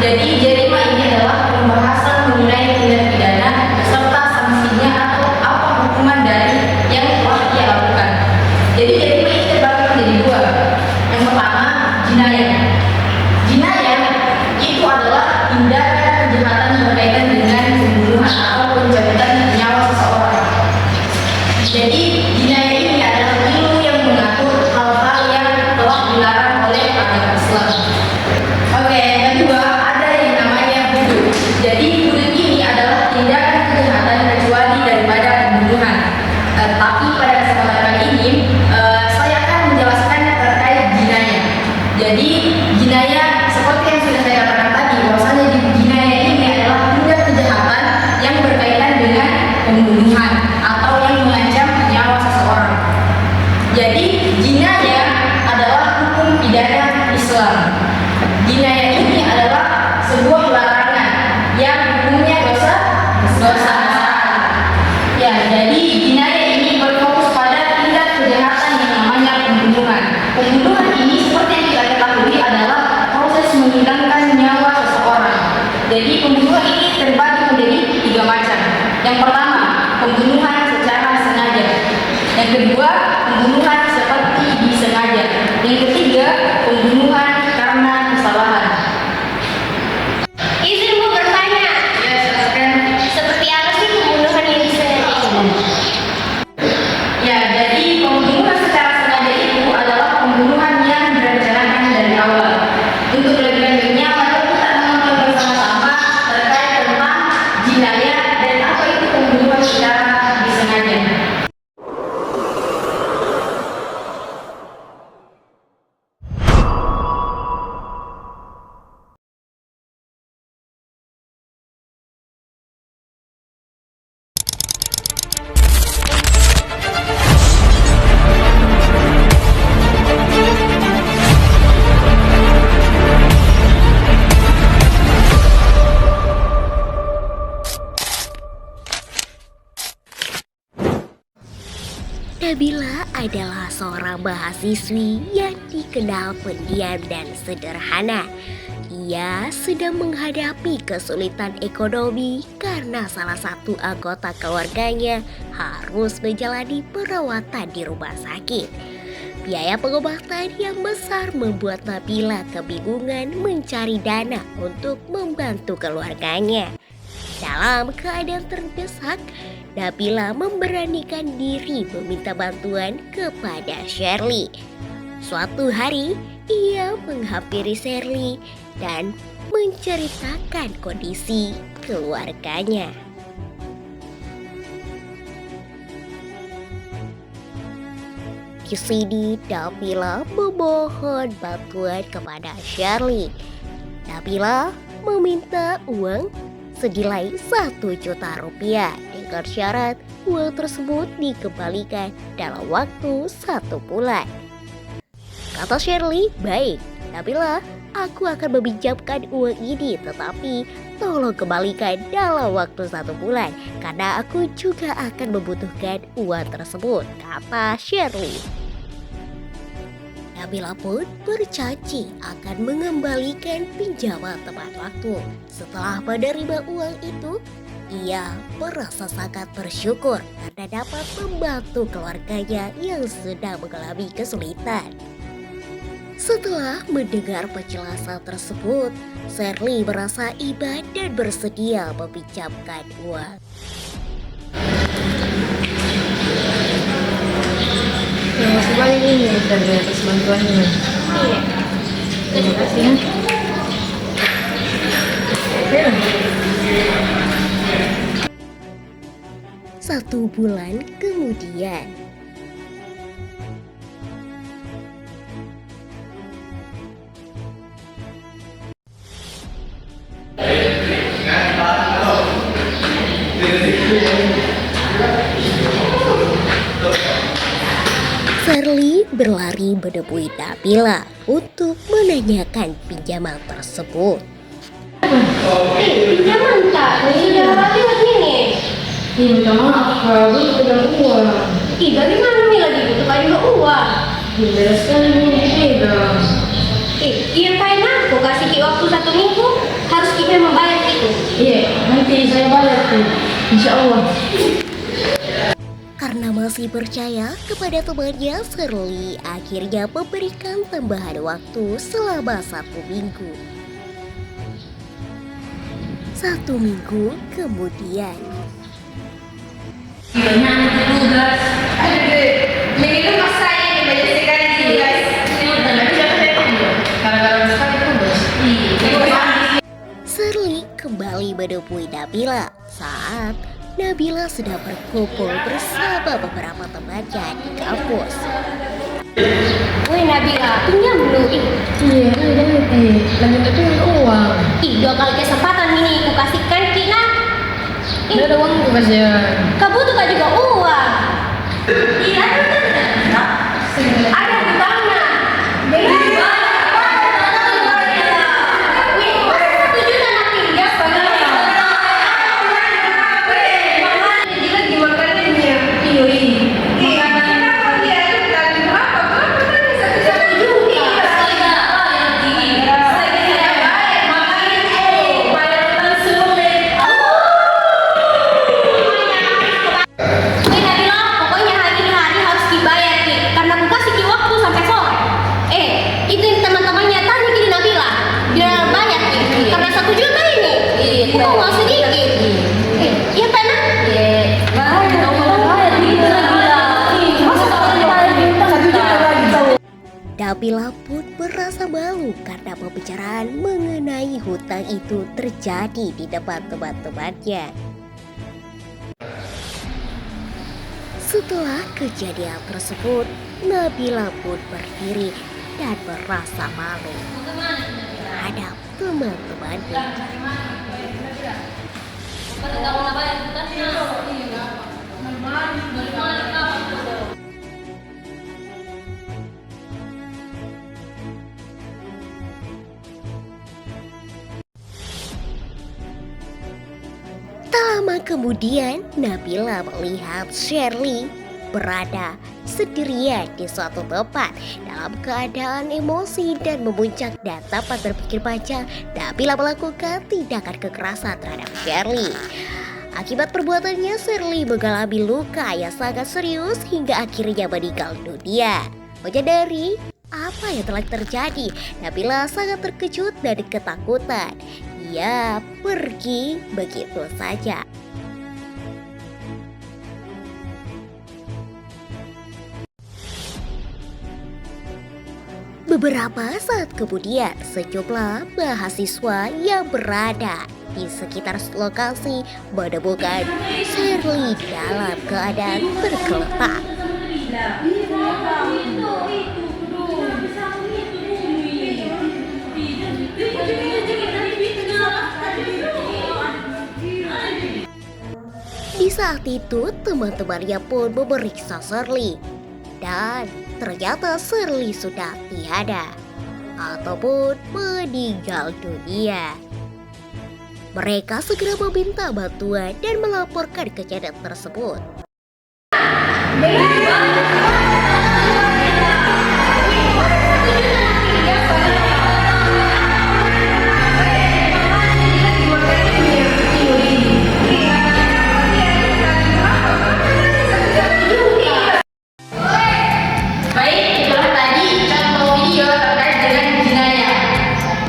Jadi jarima ini adalah pembahasan mengenai tindak pidana beserta sanksinya atau apa hukuman dari yang telah dia lakukan. Jadi jarima ini terbagi menjadi dua. Yang pertama, jinayah. Jinayah itu adalah tindakan kejahatan berkaitan dengan pembunuhan atau pencabutan nyawa seseorang. Jadi jinayah ini adalah ilmu yang mengatur hal-hal yang telah dilarang oleh agama Islam. Oke, yang kedua ada yang namanya hudud. Jadi hudud ini adalah tindakan kejahatan kecuali daripada pembunuhan. Tapi pada kesempatan kali ini saya akan menjelaskan terkait jinayah. Jadi jinayah seperti yang sudah saya katakan tadi, bahwasanya jinayah ini adalah tindak kejahatan yang berkaitan dengan pembunuhan atau yang mengancam nyawa seseorang. Jadi jinayah adalah hukum pidana Islam. Jinayah ini adalah sebuah larangan yang hukumnya dosa besar. Ya, jadi jinayah ini berfokus pada tindak kejahatan yang namanya pembunuhan. Pembunuhan ini seperti yang kita ketahui adalah proses menghilangkan nyawa seseorang. Jadi pembunuhan ini terbagi menjadi 3 macam. Yang pertama, pembunuhan secara sengaja. Yang kedua, pembunuhan seperti disengaja. Yang ketiga, pembunuhan karena kesalahan. Izin Bu bertanya. Ya, silakan. Seperti apa sih pembunuhan yang disengaja itu? Ya, jadi pembunuhan secara sengaja itu adalah pembunuhan yang direncanakan dari awal. Untuk lebih lanjutnya, mari kita menonton bersama-sama terkait tentang jinayah dan apa itu pembunuhan secara disengaja. Nabila adalah seorang mahasiswi yang dikenal pendiam dan sederhana. Ia sedang menghadapi kesulitan ekonomi karena salah satu anggota keluarganya harus menjalani perawatan di rumah sakit. Biaya pengobatan yang besar membuat Nabila kebingungan mencari dana untuk membantu keluarganya. Dalam keadaan terdesak, Nabila memberanikan diri meminta bantuan kepada Shirley. Suatu hari, ia menghampiri Shirley dan menceritakan kondisi keluarganya. Di sini, Nabila memohon bantuan kepada Shirley. Nabila meminta uang senilai 1 juta rupiah dengan syarat uang tersebut dikembalikan dalam waktu 1 bulan. Kata Shirley, baik, Nabila, aku akan meminjamkan uang ini, tetapi tolong kembalikan dalam waktu 1 bulan karena aku juga akan membutuhkan uang tersebut, kata Shirley. Nabila pun berjanji akan mengembalikan pinjaman tepat waktu. Setelah menerima uang itu, ia merasa sangat bersyukur karena dapat membantu keluarganya yang sedang mengalami kesulitan. Setelah mendengar penjelasan tersebut, Shirley merasa iba dan bersedia meminjamkan uang. Terima kasih banyak ini dari atas bantuannya. Iya. Terima kasih ya. Satu bulan kemudian, Shirley berlari menemui Nabila untuk menanyakan pinjaman tersebut. Pinjaman tak? Sudah lewat ini. Minta maaf, gue pegang uang. Ih, bagaimana nih lagi butuh juga uang? Beres sekali ini dipegang. Iya kayak Aku kasih Ki waktu 1 minggu, harus Ki membayar itu. Iya, nanti saya bayar tuh. Insya Allah. Karena masih percaya kepada temannya, Shirley akhirnya memberikan tambahan waktu selama 1 minggu. 1 minggu kemudian, Shirley kembali menemui Nabila saat Nabila sedang berkumpul bersama beberapa temannya di kampus. Woi Nabila, pinjam dulu. Iya, lagi itu uang. 2 kali kesempatan ini aku kasihkan Ki nak. Udah ada uang tuh kasihan. Kau butuh kan juga uang. Iya, Ada hutangnya. Wih, masa 1 juta nak pinjam? Wih Nabila, pokoknya hari ini harus dibayar Ki, karena aku kasih Ki waktu sampai sore. Itu teman-temannya tanya Ki Nabila, biar bayar Ki, karena 1 juta ini. Bukan uang sedikit. Iya kan? Nabila pun merasa malu karena pembicaraan mengenai hutang itu terjadi di depan teman-temannya. Setelah kejadian tersebut, Nabila pun berdiri dan merasa malu terhadap teman-temannya. Tak lama kemudian, Nabila melihat Shirley berada sendirian di suatu tempat dalam keadaan emosi dan memuncak dan tanpa berpikir panjang. Nabila melakukan tindakan kekerasan terhadap Shirley. Akibat perbuatannya, Shirley mengalami luka yang sangat serius hingga akhirnya meninggal dunia. Menyadari apa yang telah terjadi, Nabila sangat terkejut dan ketakutan. Ia pergi begitu saja. Beberapa saat kemudian, sejumlah mahasiswa yang berada di sekitar lokasi menemukan Shirley dalam keadaan tergeletak. Di saat itu, teman-temannya pun memeriksa Shirley dan ternyata Shirley sudah tiada ataupun meninggal dunia. Mereka segera meminta bantuan dan melaporkan kejadian tersebut. Baik, itulah tadi contoh video terkait dengan jinayah,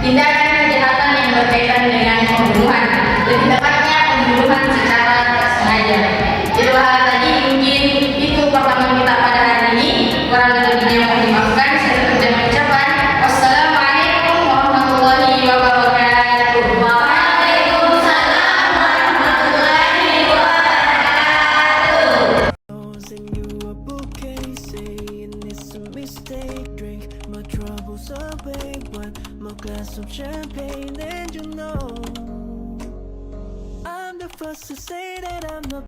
tindakan kejahatan yang berkaitan dengan pembunuhan, lebih tepatnya pembunuhan secara tak sengaja. Itulah tadi mungkin itu pertemuan kita pada hari ini. Kurang lebihnya mohon dimaafkan. Saya tutup dengan ucapan wassalamualaikum warahmatullahi wabarakatuh. Waalaikumsalam warahmatullahi wabarakatuh. Send you a bouquet, saying it's a mistake. Drink my troubles away, one more glass of champagne, and you know I'm the first to say that I'm not